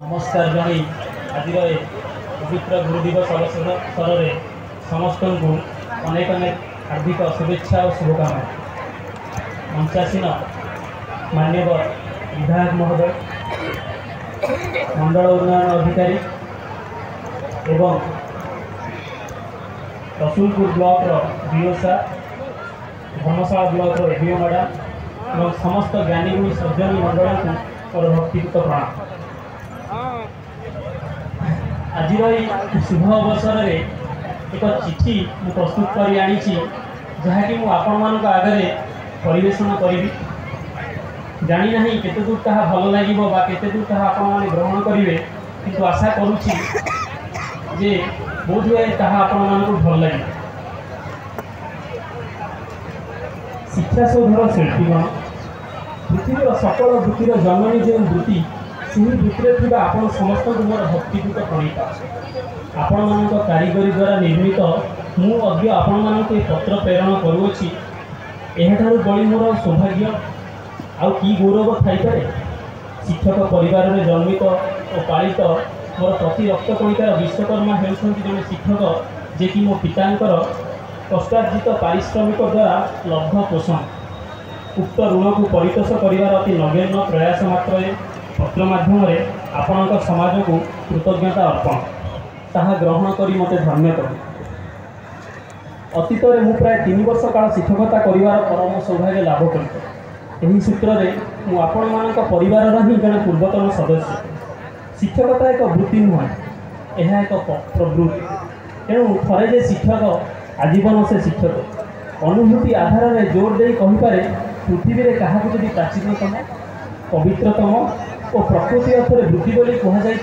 नमस्कार जन आज पवित्र गुरु दिवस अवसर में समस्त को अनेक अनेक हार्दिक शुभेच्छा और शुभकामना। मंचासीन मान्यवर विधायक महोदय, मंडल उन्नयन अधिकारी एवं रसूलपुर ब्लॉक डीओ सार, धर्मशाला ब्लॉक एडीओ मैडम और समस्त ज्ञानी गुणी सज्जनी मंडल को मोर भक्तियुक्त प्रणाम। आज शुभ अवसर में एक चिठी मु प्रस्तुत कर आनी जहाँकि मुझे आगे परिवेशन करी जानी ना केते दूर ताहा भल लगे केते दूर ताहा आपण माने ग्रहण करेंगे, किंतु आशा करुच्ची जे बोध हुए ताहा आपण मानकु भल लगे। शिक्षा शोधर शिल्पीगण पृथ्वीर सकल वृत्तिर जननी जो वृत्ति से वृत्ति आपण समस्त मोर भक्तियुत प्रणीता आपण मान कारीगरी द्वारा निर्मित मु अद्य आपण मान पत्र प्रेरण करुच्ची। यह बड़ी मोर सौभाग्य आउ कि गौरव थाईपे। शिक्षक परिवार में जन्मित और पालित मोर प्रति रक्त कणिकार विश्वकर्मा होती जड़े शिक्षक जे कि मो पितांकर कष्टार्जित पारिश्रमिक द्वारा लब्ध पोषण उक्त ऋण को परितोष करार अति नगण्य प्रयास मात्र पत्र माध्यम आपण समाज को कृतज्ञता अर्पण ताहा ग्रहण करी मते धन्य कर। अतीत में प्राय 3 वर्ष काल शिक्षकता करिवार परम सौभाग्य लाभ कर सूत्र में आपण मान परिवार ही जड़े पूर्वतन सदस्य। शिक्षकता एक वृत्ति नुहे, यह एक प्रवृत्ति। तेणु थे जे शिक्षक आजीवन से शिक्षक अनुभूति आधार में जोर दे कहीपे पृथ्वी में क्या प्राचीनतम पवित्रतम और प्रकृति अर्थर वृत्ति बोली कहुपे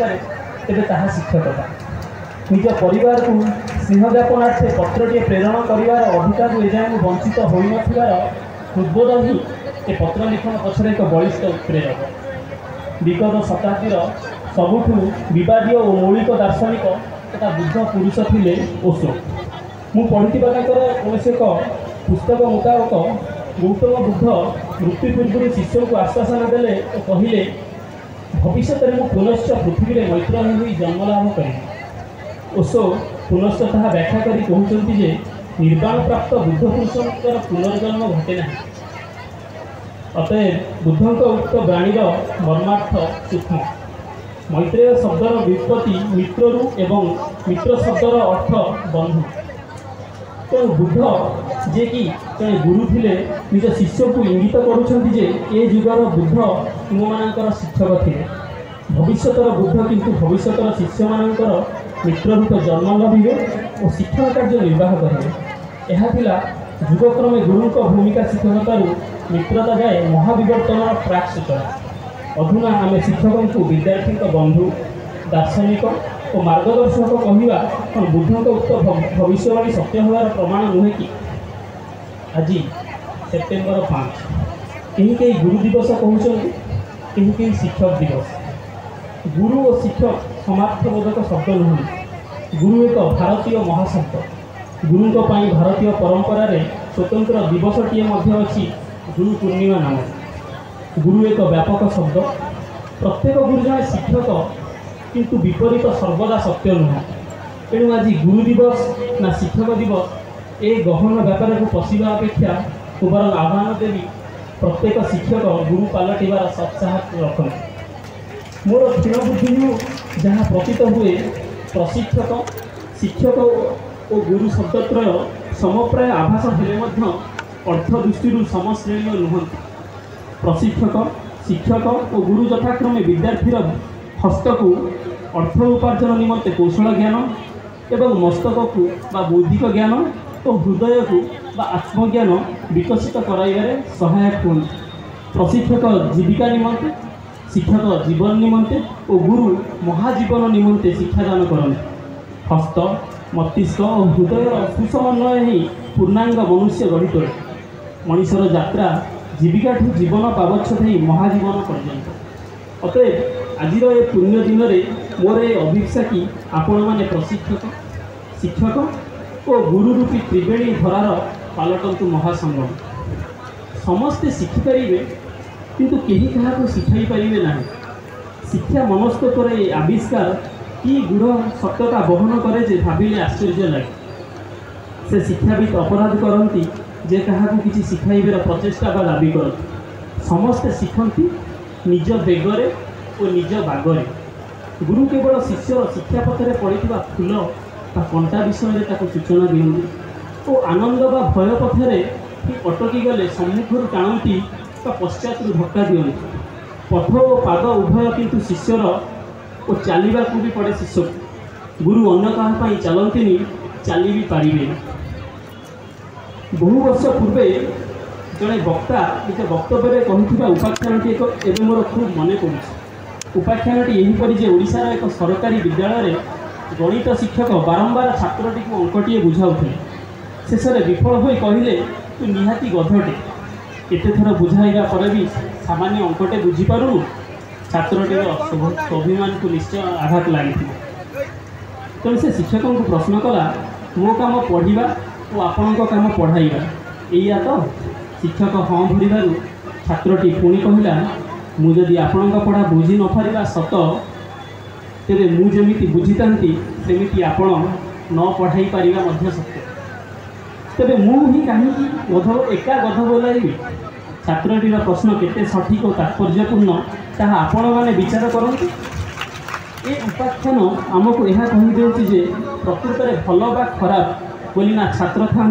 तेज ताहा शिक्षकता। निज परिवार को स्नेह ज्ञापनार्थे पत्रटे प्रेरण करार अधिकार एजाएं वंचित हो हृदबोध ही ए पत्र लिखन पछरे एक बलिष्ठ उत्प्रेरक। विगत शताब्दीर सबुठु विवादीय और मौलिक दार्शनिक तथा बुद्ध पुरुष थिले ओशो। मु पढ़िथिबा कौन एक पुस्तक मुताबक गौतम बुद्ध मृत्यु पूर्व शिष्य को आश्वासन देले और कहले भविष्य में पुनश्च पृथ्वी में मैत्र हो जन्म लाभ करें। ओशो पुनश्च ताहा व्याख्या करी कहते जे निर्वाण प्राप्त बुद्ध पुरुषर पुनर्जन्म घटे ना। अतएव बुद्धंक उक्त वाणीर मर्मार्थ सूक्ष्म। मैत्रेय शब्दर व्युत्पत्ति मित्रु एवं मित्र शब्दर अर्थ बंधु। तेणु बुद्ध जे कि जड़े गुरु थे निज शिष्य को इंगित करुँचे ए जुगर बुद्ध तुम मानकर शिक्षक थे। भविष्यतर बुद्ध किंतु भविष्यतर शिष्य मानकर मित्ररूप जन्म लभिबे और शिक्षण कार्य निर्वाह करेंगे। यह युगक्रमे गुरु भूमिका शिक्षकतारू मित्रता जाए महाविवर्तन प्राक सूचना। अधुना आम शिक्षक को विद्यार्थी बंधु दार्शनिक और मार्गदर्शक कहवा बुद्ध उक्त भविष्यवाणी सत्य होवार प्रमाण नुहे कि। आज सेप्टेम्बर 5 कहीं गुरु दिवस कहते कहीं शिक्षक दिवस। गुरु और शिक्षक समार्थबोधक शब्द नुह। गुरु एक भारतीय महाशब्द। गुरु भारतीय परंपरा रे स्वतंत्र दिवसटीए अच्छी गुरु पूर्णिमा नाम। गुरु एक व्यापक शब्द। प्रत्येक गुरु जड़े शिक्षक किंतु विपरीत सर्वदा सत्य नुह। तेणु आज गुरु दिवस ना शिक्षक दिवस ए गहन व्यापार को पशिवा अपेक्षा तुबर आह्वान देवी प्रत्येक शिक्षक गुरु पलटार सत्साहस रखते। मोर क्षीण बुद्धि जहाँ प्रतीत हुए प्रशिक्षक शिक्षक और गुरु शब्दत्रय समप्राय आभास हेले अर्थ दृष्टि समश्रेणी नुहति। प्रशिक्षक शिक्षक और गुरु यथाक्रमे विद्यार्थीर हस्त को अर्थ उपार्जन निमंते कौशल ज्ञान एवं मस्तक को बा बौद्धिक ज्ञान और हृदय को आत्मज्ञान विकसित कराइबारे सहायक हुए। प्रशिक्षक जीविका निमंते, शिक्षक जीवन निमंते और गुरु महाजीवन निमंते शिक्षादान करते। हस्त मस्तिष्क और हृदय सुसमन्वय ही पूर्णांग मनुष्य गढ़ी तोड़े। मनुष्यर यात्रा जीविका जीवन पावच्छेद ही महाजीवन पर्यंत। अतएव आज ये पुण्य दिन में मोर ये अभिप्सा कि आपण मैंने प्रशिक्षक शिक्षक और गुरुरूपी त्रिवेणी धरार पालटंतु महासंगम। समस्ते शिखिपारे किंतु कहीं क्या शिखाई पारे ना। शिक्षा मनस्तत्वर ये आविष्कार कि गुड़ सत्यता बहन करे जे भाविले आश्चर्य लगे। से शिक्षाविद अपराध करती जे क्या किसी शिखाइबार प्रचेषा बा दाबी करती। समस्ते शिखती निज बेगरे और निज बागरे। गुरु केवल शिष्यर शिक्षा पथरे पड़ता फूल बा कंटा विषय सूचना दिखती और आनंद बा भय पथरे अटकी गले सम्मुखर टाणती पश्चात धक्का दिखती। पथ और पाद उभय किंतु शिष्यर और चलवा को भी पड़े शिष्य को। गुरु अन्य क्या चलती चली भी पारे। बहु वर्ष पूर्वे जड़े वक्ता निज वक्तव्य कहूँ उपाख्यानटी एक मोर खूब मन पड़ू। उपाख्यानटी यहीपरि जे ओडिशार एक सरकारी विद्यालय गणित शिक्षक बारंबार छात्रटी को अंकटीए बुझाऊले। शेष में विफल हो कहले तू निहाती गधटे, केते थर बुझाइबा पर भी सामान्य अंकटे बुझीपारू। छात्रटीर स्वाभिमान को निश्चय आघात लगी। तेणु से शिक्षक को प्रश्न कला मो काम पढ़ा और आपण काम पढ़ाइबा या तो। शिक्षक हाँ भरबार छात्रटी पुणी कहला मुझे आपण पढ़ा बुझी न पारा सत तेरे मुझे बुझी था सेमती आपण न पढ़ाई पारा सत्य। तेरे मुझे कहीं गध एका गध बोलाइबी। छात्रटीर प्रश्न केते सठिक और तात्पर्यपूर्ण ताहा आपण मैंने विचार करते। ये उपाख्यान आमको यह कहीदे जे प्रकृत में भल बा खराब बोली ना छात्र था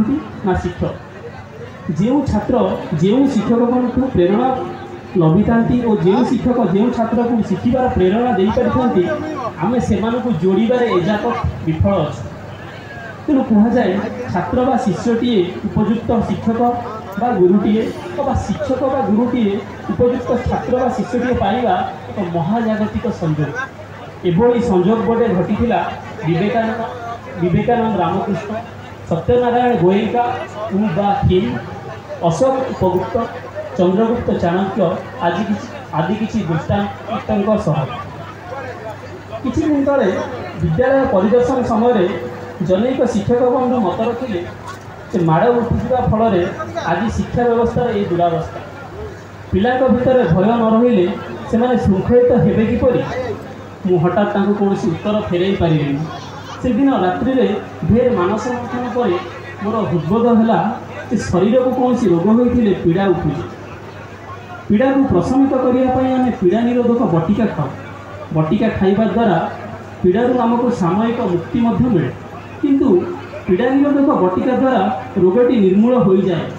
ना शिक्षक। जो छात्र जो शिक्षक को प्रेरणा लभि था और जो शिक्षक जो छात्र को शिखार प्रेरणा दे पारि आम से जोड़बार एजाक विफल अच्छे। तेणु कहुए छात्र बा शिष्यटीए उपयुक्त शिक्षक बा गुरुटीए शिक्षक बा गुरुटीए उपयुक्त छात्र बा शिष्यटीए पाइबा एक महाजागतिक संयोग। एभली संयोग बड़े घटी विवेकानंद रामकृष्ण सत्यनारायण गोयनका बा किम अशोक उपगुप्त चंद्रगुप्त चाणक्य आदि किसी दृष्टांत सह। किछि दिन तले विद्यालय परिदर्शन समय जनैक शिक्षक बंधु मत रखिले से माड़ उठुवा फल आज शिक्षा व्यवस्था ये दुरावस्था। पिला भितर भय न रहिले से श्रृंखलित हेबे किपरि। मु हठात कौन उत्तर फेरई पारि। से दिन रात्रि ढेर मानस मंथन पर मोर हृदबोध है शरीर को कौन रोग होते पीड़ा उठुचे। पीड़ा को प्रशमित करने आम पीड़ा निरोधक बटिका खाऊ। बटिका खाइबा द्वारा पीड़ा आमको सामयिक मुक्ति मिले किंतु पीड़ा निरोधक बटिका द्वारा रोगटी निर्मूल हो जाए।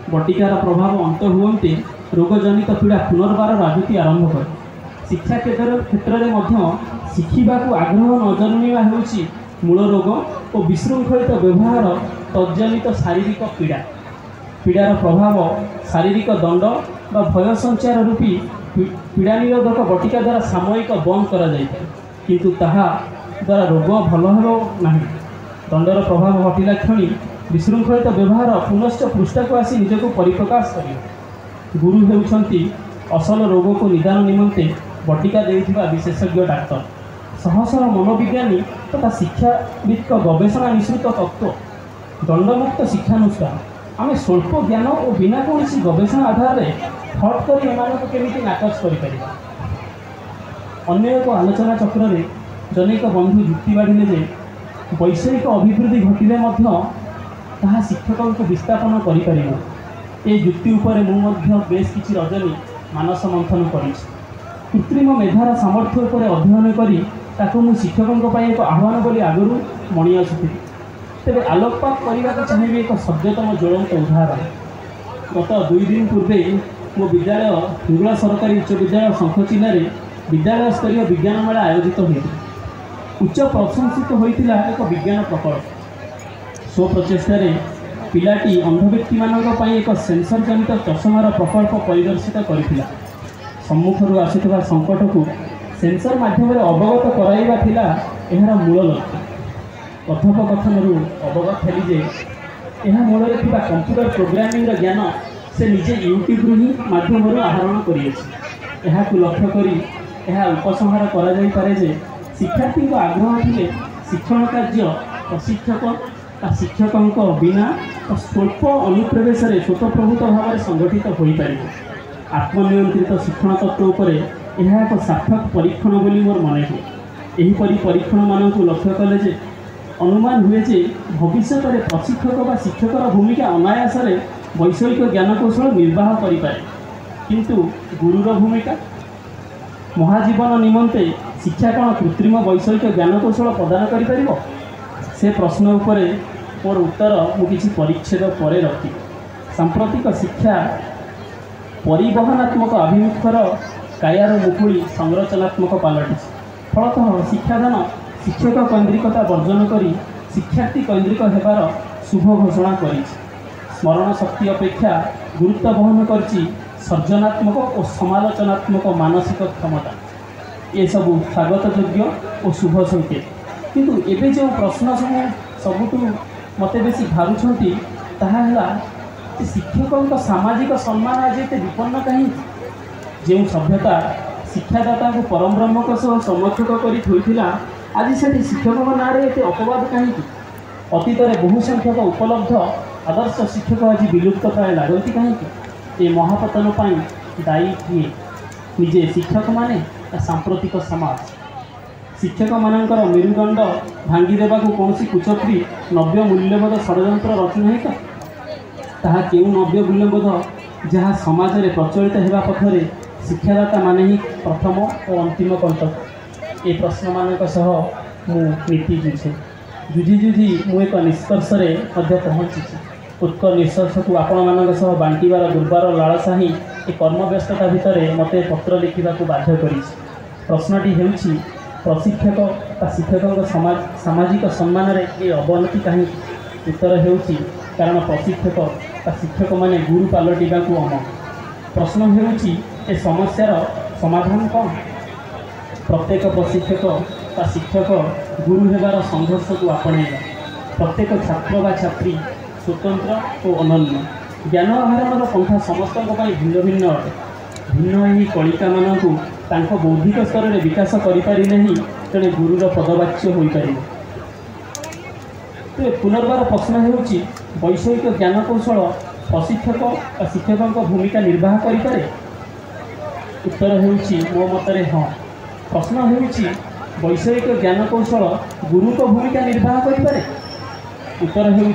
बटिकार प्रभाव अंत हुए रोगजनित पीड़ा पुनर्बार राजनीति आरंभ करे। शिक्षा क्षेत्र में शिखा आग्रह न जन्मिवा होउछि मूल रोग और विशृंखलित व्यवहार तज्जनित शारीरिक पीड़ा। पीड़ार प्रभाव शारीरिक दंड बा भय संचार रूपी पीड़ा निरोधक बटिका द्वारा सामयिक बंद करा जाइए किंतु ताहा द्वारा रोग भल हो ना। दंडर प्रभाव घटिला क्षणी विशृंखलित व्यवहार पुनश्च पृष्ठा को आसी निजक परिप्रकाश कर। गुरु हेउछंती असल रोग को निदान निमंते बटिका देउथिबा विशेषज्ञ डाक्तर। सहस्र मनोविज्ञानी तथा शिक्षाविद गवेषणा मिश्रित तत्व दंडमुक्त शिक्षानुष्ठान आम स्वल्प ज्ञान और बिना कौन गवेषणा आधार में हट कर केमी नाकच कर। अन्य एक आलोचना चक्र में जनैक बंधु जुक्ति बाढ़िले जे वैषयिक अभिवृद्धि घटिले ताहा शिक्षकों को विस्थापन कर। ये जुक्ति उपर मुझे बेस किसी रजनी मानस मंथन कर। कृत्रिम मेधार सामर्थ्य उपर अध्ययन करी मु शिक्षकों एक आह्वान बोली आगुरी मणि आसुथी। तेरे आलोकपात करने को चाहिए एक सद्यतम ज्वलंत उदाहरण। गत 2 दिन पूर्वे मो विद्यालय हिंगुला सरकारी उच्च विद्यालय शंखचिल्ला विद्यालय स्तरीय विज्ञान मेला आयोजित होता। उच्च प्रशंसित होता एक विज्ञान प्रकल्प। स्व प्रचेषा पिलाटी अंध व्यक्ति मानक एक सेंसर जनित चषमार प्रकल्प परिदर्शित करथिला। सम्मुखर आसुवा संकट को सेंसर माध्यम अवगत कराइबा थिला एहार मूल लक्ष्य। कथोपकथन अवगत हेली जे यह मूल कंप्यूटर प्रोग्रामिंग ज्ञान से निजे यूट्यूब ही माध्यम आहरण कर लक्ष्य करी उपसंहार करे जे शिक्षार्थी आग्रह थे शिक्षण कार्य प्रशिक्षक शिक्षकों बिना स्वल्प अनुप्रवेश स्वतःप्रभूत भाव में संगठित हो पार। आत्मनियंत्रित शिक्षण तत्व पर यह एक सार्थक परीक्षण बोली मोर मन हुए। यहीपरी परीक्षण मानक लक्ष्य कले जे अनुमान हुए जे भविष्य में प्रशिक्षक व शिक्षकर भूमिका अनायास वैषयिक ज्ञानकौशल निर्वाह करें, किंतु गुरुर भूमिका महाजीवन निमंते शिक्षा कौन कृत्रिम वैषयिक ज्ञानकौशल प्रदान कर से प्रश्न उपर मोर उत्तर मुझे परिच्छेद पर रखी। सांप्रतिक शिक्षा परिवहनात्मक आभिमुख्यर कायार मुकुड़ी संरचनात्मक पलटि। फलतः शिक्षादान शिक्षक केन्द्रिकता वर्जन कर शिक्षार्थी केन्द्रिक होबार शुभ घोषणा कर स्मरण शक्ति अपेक्षा गुरुत्व बहन कर सर्जनात्मक और समालोचनात्मक मानसिक क्षमता ये सबू स्वागत योग्य और शुभ संकेत। किंतु एबे जो प्रश्न सबुठ मत बेसी भावुंट ताहा शिक्षकों सामाजिक सम्मान आज ये विपन्न कहीं जो सभ्यता शिक्षादाता को परम ब्रह्म सह समर्थक कर आज से शिक्षक ना अपवाद कहीं अतीत बहु संख्यक उपलब्ध आदर्श शिक्षक आज विलुप्त प्राय लगती कहीं ये महापतन पर दायी किए निजे शिक्षक माने सांप्रतिक समाज। शिक्षक मानकर मेरुदंड भांगी देवा कौन कुचक्री नव्य मूल्यबोध षड्यंत्र रचना है ताहा केउ नव्य मूल्यबोध जहाँ समाज में प्रचलित होगा पथरे शिक्षादाता माने ही प्रथम और अंतिम कंटक। ये प्रश्न मानक सह नीति जुझे जुझी मु एक निष्कर्ष पहुँची। उत्क निष्कर्ष को आपण मान सह बांटार दुर्बार लालसा ही ए कर्मव्यस्तता भितर मत पत्र लिखा बाध्य कर। प्रश्नटी हो प्रशिक्षक शिक्षकों सामाजिक सम्मान रे ये अवनति कहीं उत्तर हो कारण प्रशिक्षक शिक्षक माने गुरु पलटा को अम। प्रश्न हो समस्यार समाधान कौन? प्रत्येक प्रशिक्षक शिक्षक गुरु होबार संघर्ष को आपणेगा। प्रत्येक छात्र व छात्री स्वतंत्र और अनन्य ज्ञान आहरण पंथा समस्त भिन्न भिन्न अटे। भिन्न ही कणिका मानू बौद्धिक स्तर में विकास करें जड़े गुरुर पदवाच्य हो पार। तो पुनर्बार प्रश्न हो वैषयिक ज्ञानकौशल प्रशिक्षक और शिक्षकों भूमिका निर्वाह करें? उत्तर हो मो मतरे हाँ। प्रश्न हो वैषयिक ज्ञानकौशल गुरु को भूमिका निर्वाह करें? उत्तर हो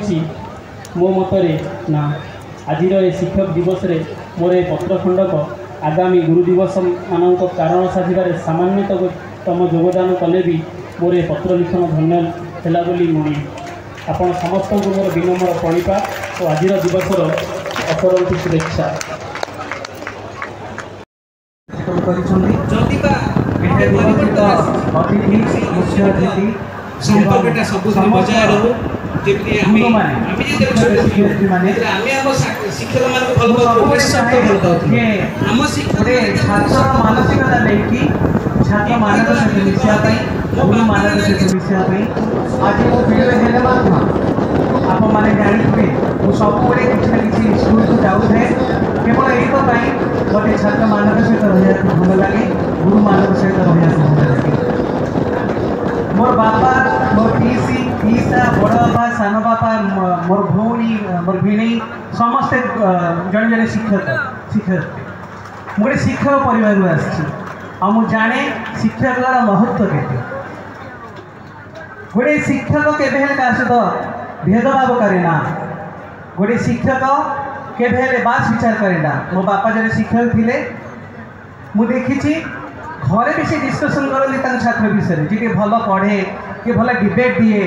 मो मतरे ना। आज शिक्षक दिवस रे मोर ए पत्र खंडक आगामी गुरु दिवस मान कारण साधिबार सामान्यतम योगदान कले भी मोर ए पत्र लिखन धन्य है बोली मुणी आपण समस्त को मोर विनम्र प्रणिपा और आज दिवसर अपरंतु शुभेच्छा। संपर्कटा सब बजाय रहू जेमती आमी शिक्षक मान भल प्रोफेसर तो भल पाउथि हम शिक्षक छात्र मानसिकता लेकी छात्र मानक से मिसिया पई गुरु मानक से मिसिया पई आज वो वीडियो हेले मात्र आप माने जानि थे वो सब बड़े किछ ना किछ स्कूल को जाउ थे केवल एई तो पई गोटे छात्र मानक से रहिया भल लागे गुरु मानक से रहिया भल लागे। मोर बापा मोर पीसी पीसा बड़ बापा सान बापा मोर भौणी मोर भिणी समस्ते जड़े जड़े शिक्षक गोटे शिक्षक परिवार आ मु जाने शिक्षक महत्व के गोटे शिक्षक केबे क्या सहित भेदभाव करे ना। गोटे शिक्षक केबे बास विचार करे ना। मो बापा जड़े शिक्षक थे मु देखी घरे बेसी डिस्कसन करली छात्र विषय जी भल पढ़े कि भल डिबेट दिए।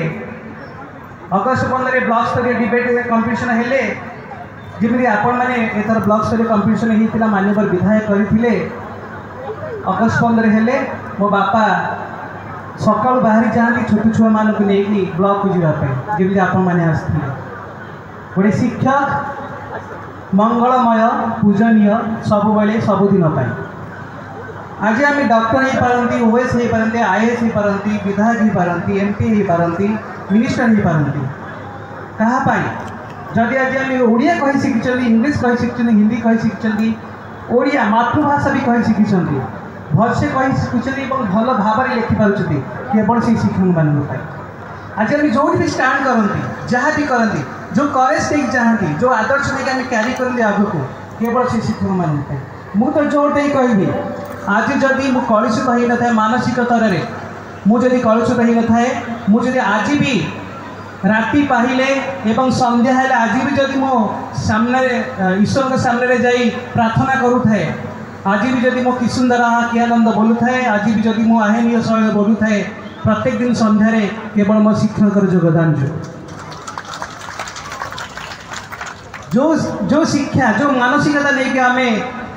अगस्ट 15 ब्लॉक स्तरीय डिबेट कंपटीशन हेले जमी आपण मैंने एथर ब्लॉक स्तरीय कंपटीशन होता मान्यवर विधायक करते। अगस्ट 15 हेले मो बापा सकाल बाहरी जाती छोट छुआ मानक नहीं ब्लॉक को जावाई जमी आपण मैंने आसते। गोटे शिक्षक मंगलमय पूजनीय सब बेले सबुदिन आज आम डॉक्टर हो पारती ओएस हो पारती आईएएस हो पारती विधायक हो पारती एमपी हो पारती मिनिस्टर हो पारती कहाँपाई जदि आज आम ओडिया कही शिखी इंग्लीश कही शिखी हिंदी कही शिखी ओडिया मातृभाषा भी कही शिखी भलसे कही शिखुं भल भाव में लिखिपार केवल से शिक्षक मानी। आज आम जो भी स्टाण करती जहाँ भी करती जो करेज नहीं चाहती जो आदर्श नहीं आम क्यारी करते आग को केवल से शिक्षक मानी। मुझे तो जोर दे कहि आज जदि मु कलुषित हो न था मानसिक स्तर में मुझे कलुषित हो न थाए मुझे आज भी राति पाहिले एवं संध्या है आज भी जदि मो सामने ईश्वर के सामने जाई प्रार्थना करू थाए आज भी जदि मो कि सुंदर कि आनंद बोलू थाए आज भी जदि मो आहनीय शैली बोलू थाए प्रत्येक दिन संध्यारे केवल मो शिक्षक योगदान जो शिक्षा जो मानसिकता नहीं कि आम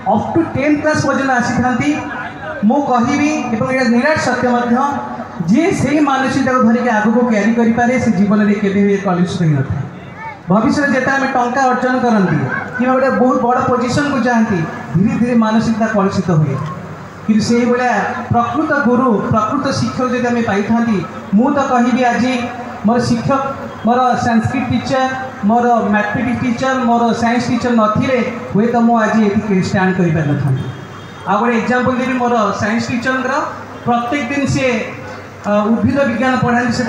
अप टू 10th क्लास पर्यटन आसी था मु कहबी एवं निराट सत्य जी से मानसिकता को धरिक आगू क्यारी करें से जीवन में केवे कलुषित हो न भविष्य जिते आम टंका अर्जन करती कि गोटे बहुत बड़ पोजिशन को जाती धीरे धीरे मानसिकता कलुषित हुए कि से भाया प्रकृत गुरु प्रकृत शिक्षक जब आम पाई था मु तो कहबी आज मोर शिक्षक मोर संस्कृत टीचर मोर मैथमेटिक्स टीचर मोर साइंस टीचर नथिले हुए तो मुझे ये स्टैंड कर पार था आ गए एग्जांपल देवी मोर साइंस टीचर प्रत्येक दिन से उद्भिद विज्ञान पढ़ाई से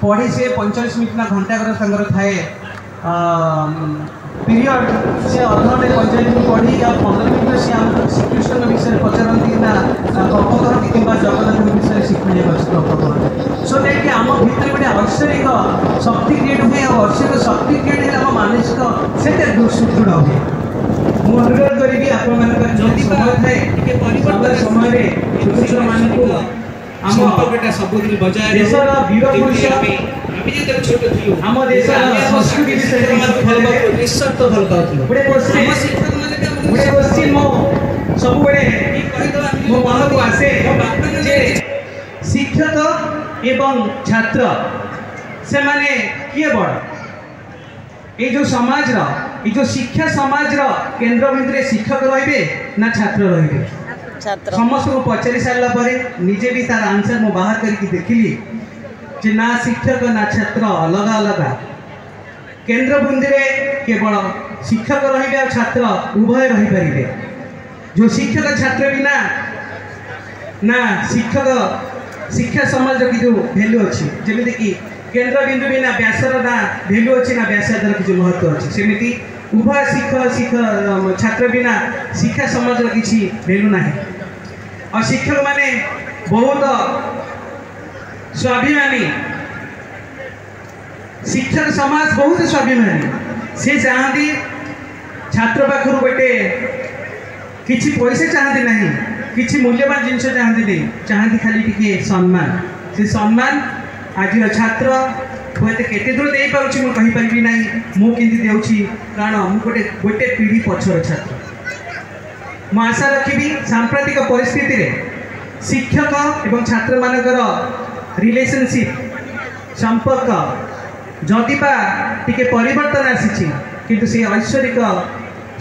पढ़े से 45 मिनट ना घंटा थाए पीरियड से अधघंटे 45 मिनट पढ़ी आ 15 मिनट से आम श्रीकृष्ण विषय पचारती ना गप करती कि जगन्नाथ विषय शिखा गप करते सो दैट आम भितर गोटे ऐश्वर्यिक शक्ति क्रिएट हुए और ऐश्वर्यिक शक्ति क्रिएट है आम मानसिक से सुदृढ़ हुए मुझे अनुरोध करी आपण समय छोट छोट मान संपर्कटा सबुदिन बजाय देशर वीर पुरुष छोट थिलु आम देशर संस्कृति विषय निश्चित भल पाउथलु गोटे क्वेश्चन मो सब मो मन को आसे जे शिक्षक एवं छात्र से माने किए बड़ ये जो समाज ये जो शिक्षा समाज केंद्र भितर शिक्षक रहिबे ना छात्र रहिबे समस्त को पचारि सारा पर निजे भी तार आंसर मु बाहर करके देखिली जे ना शिक्षक ना छात्र अलग अलग केंद्र बिंदु केवल शिक्षक रहिबे और छात्र उभय रही पारिबे जो शिक्षक छात्र बिना ना शिक्षक शिक्षा समाज की जो वैल्यू अच्छी जमी कि केंद्र बिंदु बिना व्यासर ना वैल्यू अच्छी ना व्यासर किसी महत्व अच्छी सेमती उभय छात्र बिना शिक्षा समाज किसी वैल्यू ना और शिक्षक माने बहुत स्वाभिमानी शिक्षक समाज बहुत स्वाभिमानी से चाहती छात्र पाखर गोटे किसी पैसा चाहती ना किसी मूल्यवान जिनस चाहती नहीं चाहती खाली टिके सम्मान से सम्मान आज छात्र हुए केते दूर दे पारुछि मु कहि परिबी नाही मु किंति देउछि कारण मु गोटे पीढ़ी पछर छात्र मु आशा रखिबी सांप्रतिक परिस्थिति रे शिक्षक एवं छात्र मानकर रिलेशनशिप संपर्क जदिबा टिके परिवर्तन आसी किंतु से ऐश्वर्यिक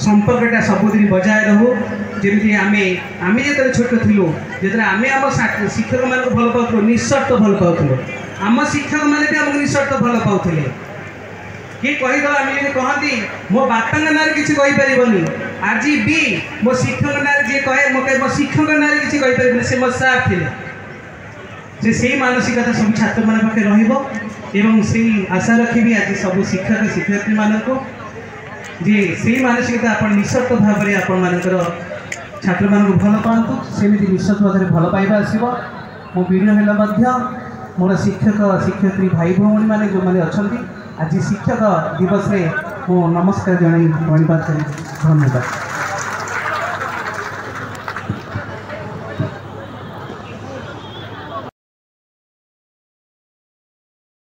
संपर्कटा सबुदिन बजाय रहू जमी आम जो छोट थिलु जो आम आम शिक्षक मान भल पाऊ निस्वार्थ भल पाऊ आम शिक्षक मैंने भी आमको निस्वार्थ भल पाते किए कहीद आम कहती मो बापा ना किसी कहींपारे आज भी मो शिक्षक ना जी कहे मो शिक्षक ना किसी कहींपारे से मो सार थे से मानसिकता सब छात्र मान पाखे रही आशा रखी आज सब शिक्षक शिक्षयित्री मानक जे से मानसिकता आप निस्वार्थ भाव में आपण मानकर छात्र मान भल पातु सेमती निश्चित भाव में भल पाइबा आसो मो वीडियो है मोर शिक्षक शिक्षयित्री भाई भौणी मैंने जो मैंने अच्छा आज शिक्षक दिवस में मो नमस्कार जन धन्यवाद।